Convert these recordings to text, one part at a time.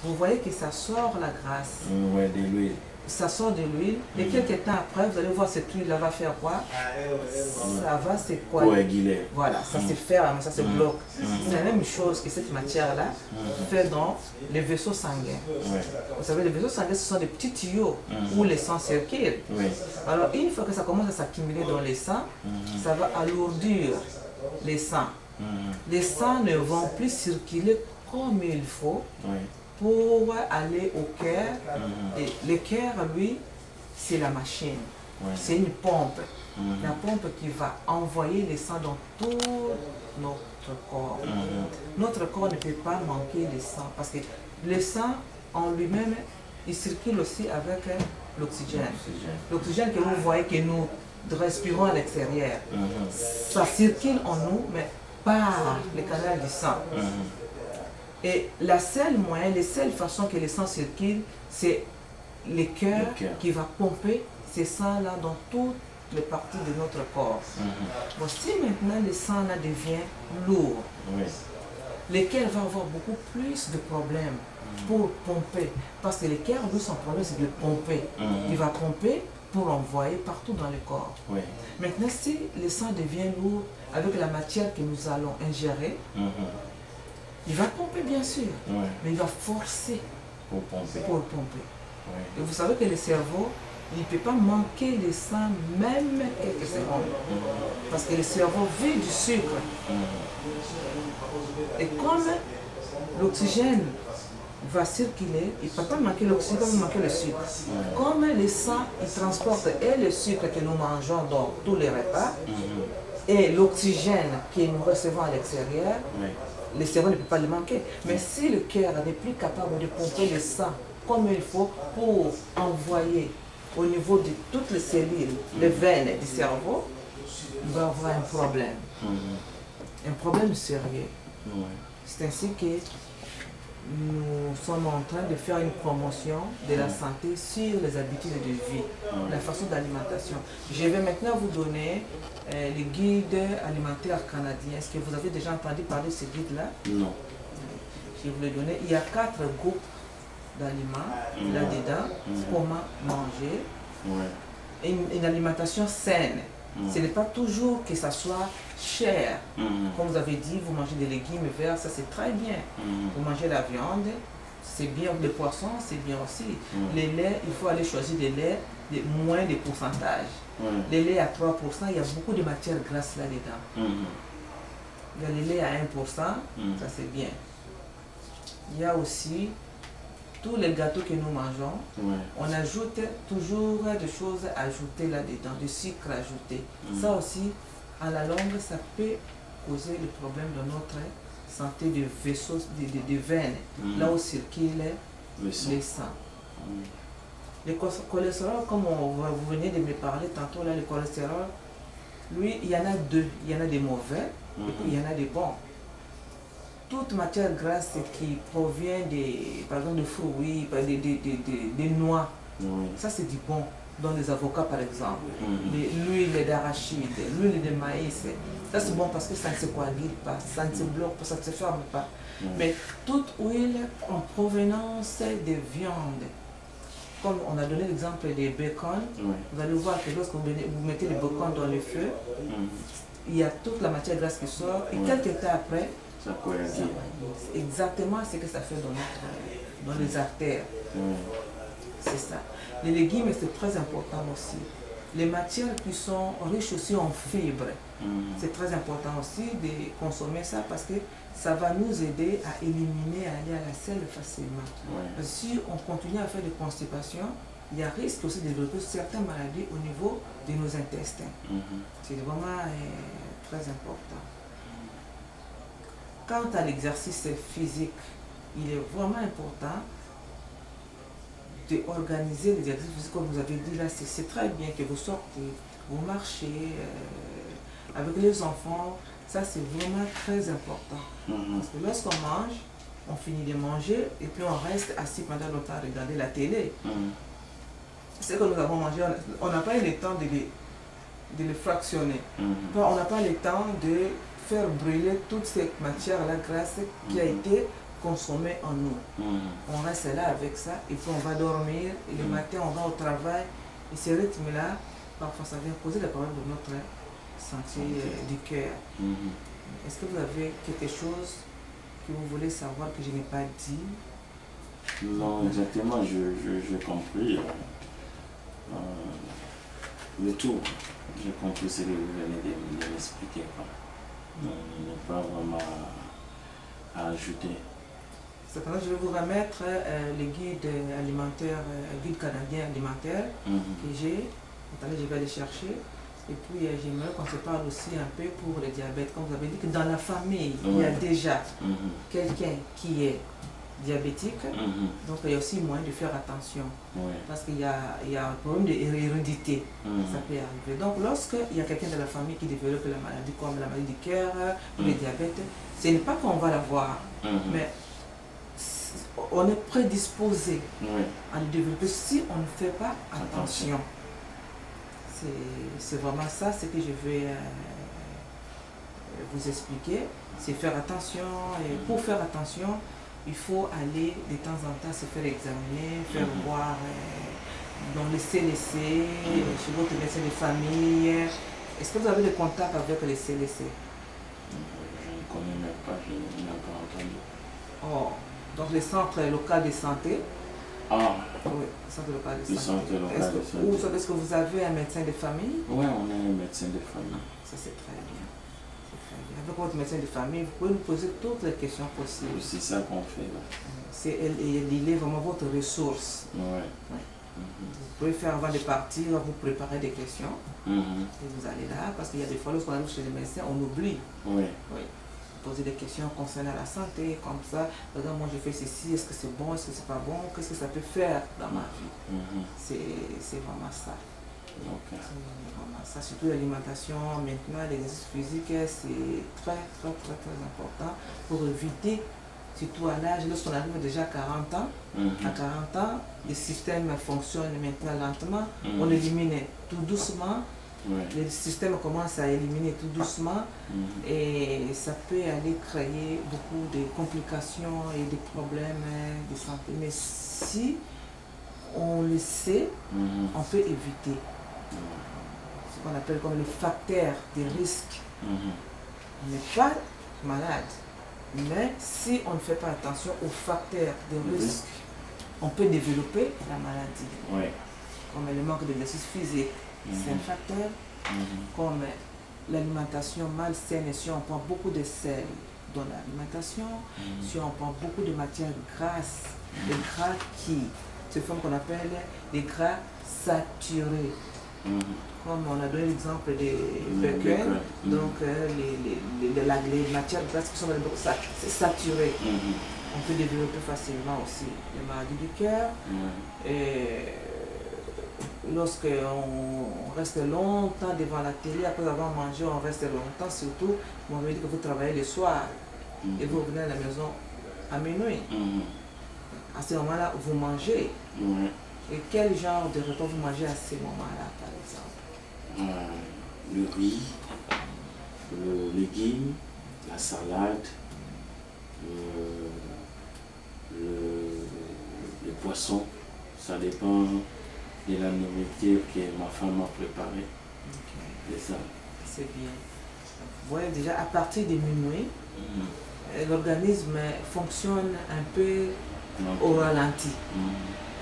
Vous voyez que ça sort la graisse. Ouais, de l'huile. Ça sort de l'huile. Et quelques temps après, vous allez voir cette huile-là va faire quoi? Ça va se coaguler. Voilà, ça se ferme, ça se bloque. C'est la même chose que cette matière-là fait dans les vaisseaux sanguins. Vous savez, les vaisseaux sanguins, ce sont des petits tuyaux où le sang circule. Alors, une fois que ça commence à s'accumuler dans les sangs, ça va alourdir les sangs. Les sangs ne vont plus circuler comme il faut pour aller au cœur. Et le cœur, lui, c'est la machine. C'est une pompe. La pompe qui va envoyer le sang dans tout notre corps. Notre corps ne peut pas manquer de sang parce que le sang en lui-même, il circule aussi avec l'oxygène. L'oxygène que vous voyez que nous respirons à l'extérieur, ça circule en nous, mais par le canal du sang. Et la seule moyen, la seule façon que le sang circule, c'est le cœur qui va pomper ces sangs-là dans toutes les parties de notre corps. Bon, si maintenant le sang là devient lourd, le cœur va avoir beaucoup plus de problèmes pour pomper. Parce que le cœur, lui, son problème, c'est de pomper. Il va pomper pour envoyer partout dans le corps. Maintenant, si le sang devient lourd avec la matière que nous allons ingérer, il va pomper bien sûr, mais il va forcer pour pomper. Et vous savez que le cerveau, il ne peut pas manquer le sang même quelques secondes. Parce que le cerveau vit du sucre. Et comme l'oxygène va circuler, il ne peut pas manquer l'oxygène, il va manquer le sucre. Comme le sang, il transporte et le sucre que nous mangeons dans tous les repas, et l'oxygène que nous recevons à l'extérieur, le cerveau ne peut pas le manquer. Mais si le cœur n'est plus capable de pomper le sang comme il faut pour envoyer au niveau de toutes les cellules, les veines du cerveau, il va avoir un problème. Un problème sérieux. C'est ainsi que nous sommes en train de faire une promotion de la santé sur les habitudes de vie, la façon d'alimentation. Je vais maintenant vous donner le guide alimentaire canadien. Est-ce que vous avez déjà entendu parler de ce guide-là? Non. Je vais vous le donner. Il y a 4 groupes d'aliments là-dedans. Comment manger. Une alimentation saine. Ce n'est pas toujours que ça soit cher. Comme vous avez dit, vous mangez des légumes verts, ça c'est très bien. Vous mangez la viande, c'est bien. Le poisson, c'est bien aussi. Les laits, il faut aller choisir des laits de moins de pourcentage. Les laits à 3%, il y a beaucoup de matières grasses là-dedans. Il y a les laits à 1%, ça c'est bien. Il y a aussi tous les gâteaux que nous mangeons, on ajoute toujours des choses ajoutées là-dedans, du sucre ajouté. Ça aussi, à la longue, ça peut causer le problème de notre santé de vaisseaux, de veines, là où circule le sang. Le cholestérol, comme vous venez de me parler tantôt, là, le cholestérol, lui, il y en a deux. Il y en a des mauvais et puis il y en a des bons. Toute matière grasse qui provient par exemple de fruits, des noix, ça c'est du bon. Dans les avocats par exemple, l'huile d'arachide, l'huile de maïs, ça c'est bon parce que ça ne se coagule pas, ça ne se bloque pas, ça ne se ferme pas. Mais toute huile en provenance de viande, comme on a donné l'exemple des bacon, vous allez voir que lorsque vous mettez le bacon dans le feu, il y a toute la matière grasse qui sort et quelques temps après, ça coagule. Exactement ce que ça fait dans les artères. C'est ça. Les légumes, c'est très important aussi. Les matières qui sont riches aussi en fibres, c'est très important aussi de consommer ça parce que ça va nous aider à éliminer, à aller à la selle facilement. Parce que si on continue à faire des constipations, il y a risque aussi de développer certaines maladies au niveau de nos intestins. C'est vraiment très important. Quant à l'exercice physique, il est vraiment important d'organiser l'exercice physique comme vous avez dit là. C'est très bien que vous sortez, vous marchez avec les enfants. Ça c'est vraiment très important. Parce que lorsqu'on mange, on finit de manger et puis on reste assis pendant longtemps à regarder la télé. Ce que nous avons mangé, on n'a pas eu le temps de le fractionner. On n'a pas le temps de faire brûler toute cette matière, la graisse qui a été consommer en nous. On reste là avec ça, et puis on va dormir, et le matin on va au travail, et ce rythme-là, parfois ça vient poser les problèmes de notre santé du cœur. Est-ce que vous avez quelque chose que vous voulez savoir que je n'ai pas dit? Non, exactement, j'ai compris. Le tout, j'ai compris ce que vous venez de m'expliquer. Il n'y a pas vraiment à ajouter. Cependant, je vais vous remettre le guide alimentaire, guide canadien alimentaire que j'ai. Attendez, je vais aller chercher. Et puis, j'aimerais qu'on se parle aussi un peu pour le diabète. Comme vous avez dit que dans la famille, il y a déjà quelqu'un qui est diabétique. Donc, il y a aussi moyen de faire attention. Parce qu'il y a un problème d'hérédité. Ça peut arriver. Donc, lorsqu'il y a quelqu'un de la famille qui développe la maladie, comme la maladie du cœur ou le diabète, ce n'est pas qu'on va l'avoir, mais on est prédisposé à le développer si on ne fait pas attention. C'est vraiment ça, ce que je vais vous expliquer. C'est faire attention. Et pour faire attention, il faut aller de temps en temps se faire examiner, faire voir dans le CLC, chez votre médecin de famille. Est-ce que vous avez des contacts avec les CLC? Je ne connais même pas, je n'ai pas entendu. Oh, donc le centre local de santé. Ah, oui, le centre local de santé. Centre local de santé. Est-ce que vous avez un médecin de famille? Oui, on a un médecin de famille. Ça, c'est très bien. Avec votre médecin de famille, vous pouvez nous poser toutes les questions possibles. C'est ça qu'on fait là. Il est vraiment votre ressource. Vous pouvez faire avant de partir, vous préparer des questions. Et vous allez là, parce qu'il y a des fois, lorsqu'on arrive chez le médecin, on oublie. Poser des questions concernant la santé, comme ça. Regarde, moi je fais ceci, est-ce que c'est bon, est-ce que c'est pas bon, qu'est-ce que ça peut faire dans ma vie. C'est vraiment ça. C'est vraiment ça. Surtout l'alimentation, maintenant, l'exercice physique, c'est très important pour éviter, surtout à l'âge, lorsqu'on arrive déjà à 40 ans, à 40 ans, le système fonctionne maintenant lentement, on élimine tout doucement. Le système commence à éliminer tout doucement et ça peut aller créer beaucoup de complications et de problèmes de santé. Mais si on le sait, on peut éviter ce qu'on appelle comme les facteurs de risque. On n'est pas malade, mais si on ne fait pas attention aux facteurs de risque, on peut développer la maladie. Comme le manque d'exercice physique. C'est un facteur, comme l'alimentation malsaine, si on prend beaucoup de sel dans l'alimentation, si on prend beaucoup de matières grasses, des gras qui se font qu'on appelle des gras saturés. Comme on a donné l'exemple des bacon, donc les matières grasses qui sont dans le bacon, c'est saturé. On peut développer facilement aussi les maladies du cœur. Lorsqu'on reste longtemps devant la télé, après avoir mangé, on reste longtemps, surtout, vous m'avez dit que vous travaillez le soir et vous revenez à la maison à minuit. À ce moment-là, vous mangez. Et quel genre de repas vous mangez à ce moment-là, par exemple? Le riz, le légume, la salade, le poisson. Ça dépend de la nourriture que ma femme m'a préparée. C'est ça. C'est bien. Vous voyez déjà, à partir de minuit, l'organisme fonctionne un peu au ralenti.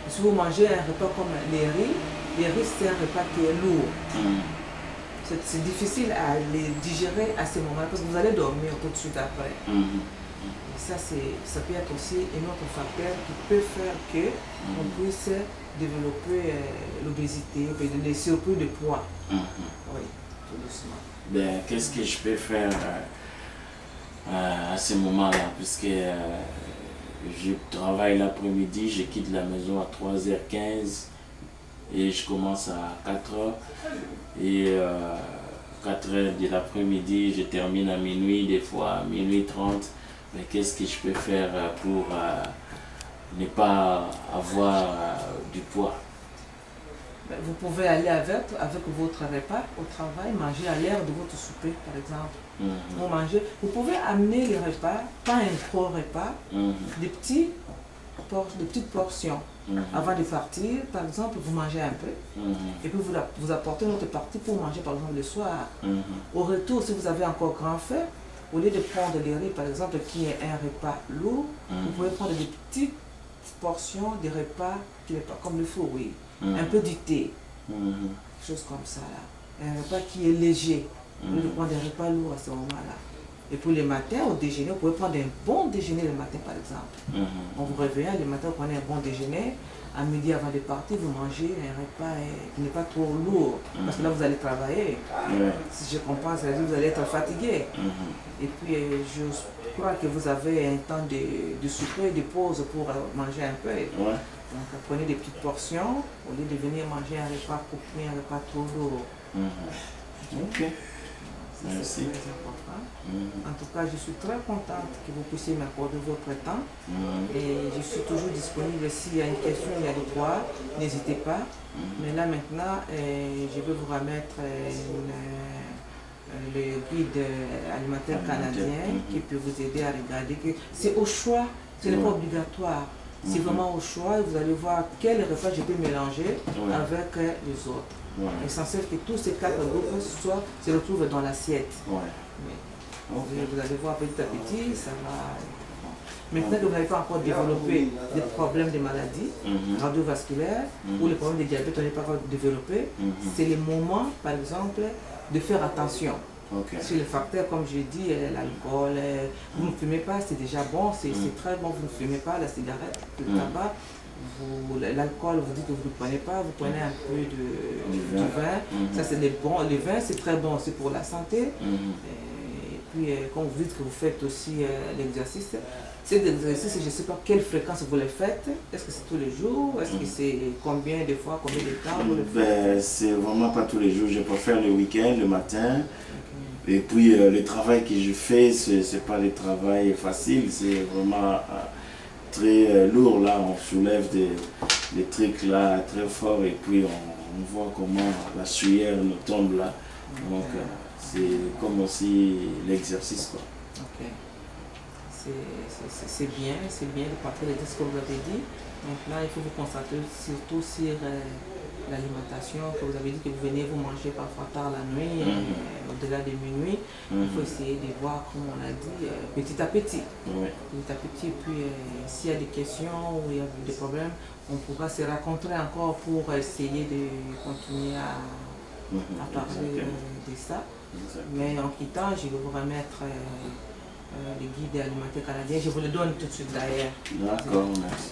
Si vous mangez un repas comme les riz c'est un repas qui est lourd. C'est difficile à les digérer à ce moment-là parce que vous allez dormir tout de suite après. Ça peut être aussi un autre facteur qui peut faire qu'on puisse développer l'obésité, les surplus de poids. Oui, tout doucement. Ben, qu'est-ce que je peux faire à ce moment-là? Puisque je travaille l'après-midi, je quitte la maison à 3h15 et je commence à 4h. Et 4h de l'après-midi, je termine à minuit, des fois à minuit 30. Mais qu'est-ce que je peux faire pour ne pas avoir du poids? Vous pouvez aller avec votre repas au travail, manger à l'heure de votre souper, par exemple. Vous pouvez amener les repas, pas un gros repas, des petites portions. Avant de partir, par exemple, vous mangez un peu, et puis vous apportez une autre partie pour manger, par exemple, le soir. Au retour, si vous avez encore grand faim, au lieu de prendre les riz, par exemple, qui est un repas lourd, vous pouvez prendre des petites portions de repas qui n'est pas comme le fruit, un peu du thé, choses comme ça là. Un repas qui est léger, au lieu de prendre des repas lourds à ce moment-là. Et pour le matin, au déjeuner, vous pouvez prendre un bon déjeuner le matin par exemple. En vous réveillant, le matin, vous prenez un bon déjeuner. À midi, avant de partir, vous mangez un repas qui n'est pas trop lourd. Parce que là, vous allez travailler. Si je comprends, ça veut dire que vous allez être fatigué. Et puis, je crois que vous avez un temps de souper, de pause pour manger un peu. Donc, prenez des petites portions au lieu de venir manger un repas coupé, un repas trop lourd. Ok. Merci. En tout cas, je suis très contente que vous puissiez m'accorder votre temps. Et je suis toujours disponible. S'il y a une question, il y a des droits, n'hésitez pas. Mais là maintenant, je vais vous remettre le guide alimentaire canadien qui peut vous aider à regarder. C'est au choix, ce n'est pas obligatoire. C'est vraiment au choix. Vous allez voir quel repas je peux mélanger avec les autres. L'essentiel que tous ces 4 groupes se retrouvent dans l'assiette. Vous allez voir petit à petit, ça va. Maintenant que vous n'avez pas encore développé des problèmes de maladies cardiovasculaires ou les problèmes de diabète, on n'est pas encore développé, c'est le moment, par exemple, de faire attention. Sur les facteurs, comme je dis, l'alcool, vous ne fumez pas, c'est déjà bon, c'est très bon, vous ne fumez pas, la cigarette, le tabac. L'alcool, vous dites que vous ne prenez pas, vous prenez un peu du vin. Ça, c'est bon. Le vin, c'est très bon aussi pour la santé. Et puis, quand vous dites que vous faites aussi l'exercice, cet exercice, je ne sais pas quelle fréquence vous le faites. Est-ce que c'est tous les jours? Est-ce que c'est combien de fois, combien de temps vous le faites? C'est vraiment pas tous les jours. Je préfère le week-end, le matin. Et puis, le travail que je fais, ce n'est pas le travail facile. C'est vraiment très lourd. Là, on soulève des trucs là très forts. Et puis, on voit comment la sueur nous tombe là. Donc, c'est comme aussi l'exercice, quoi. C'est bien de partager de ce que vous avez dit. Donc là, il faut vous concentrer surtout sur l'alimentation, que vous avez dit que vous venez vous manger parfois tard la nuit, au-delà de minuit. Il faut essayer de voir, comme on l'a dit, petit à petit. Petit à petit, et puis s'il y a des questions ou il y a des problèmes, on pourra se rencontrer encore pour essayer de continuer à parler de ça. Mais en quittant, je vais vous remettre le guide alimentaire canadien. Je vous le donne tout de suite d'ailleurs. D'accord, merci.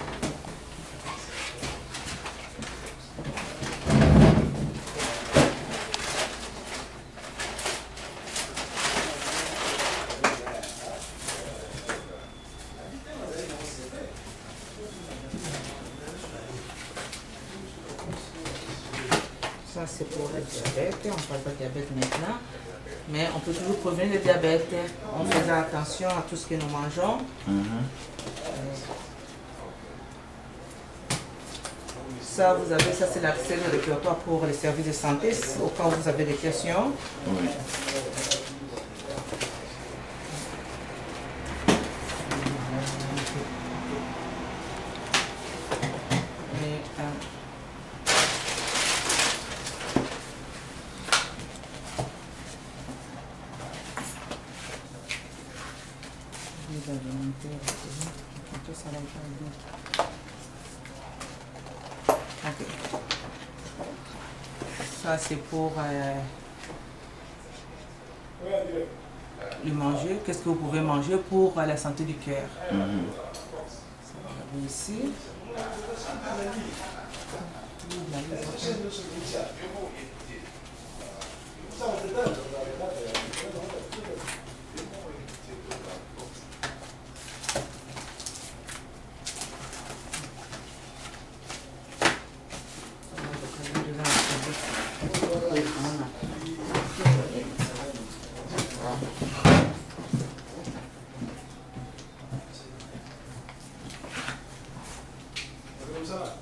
Ça, c'est pour le diabète. On ne parle pas de diabète maintenant. Mais on peut toujours prévenir le diabète en faisant attention à tout ce que nous mangeons. Ça, vous avez, ça c'est l'accès au répertoire pour les services de santé, au cas où vous avez des questions. Ça c'est pour le manger. Qu'est-ce que vous pouvez manger pour la santé du cœur? Ça va ici. Comme ça.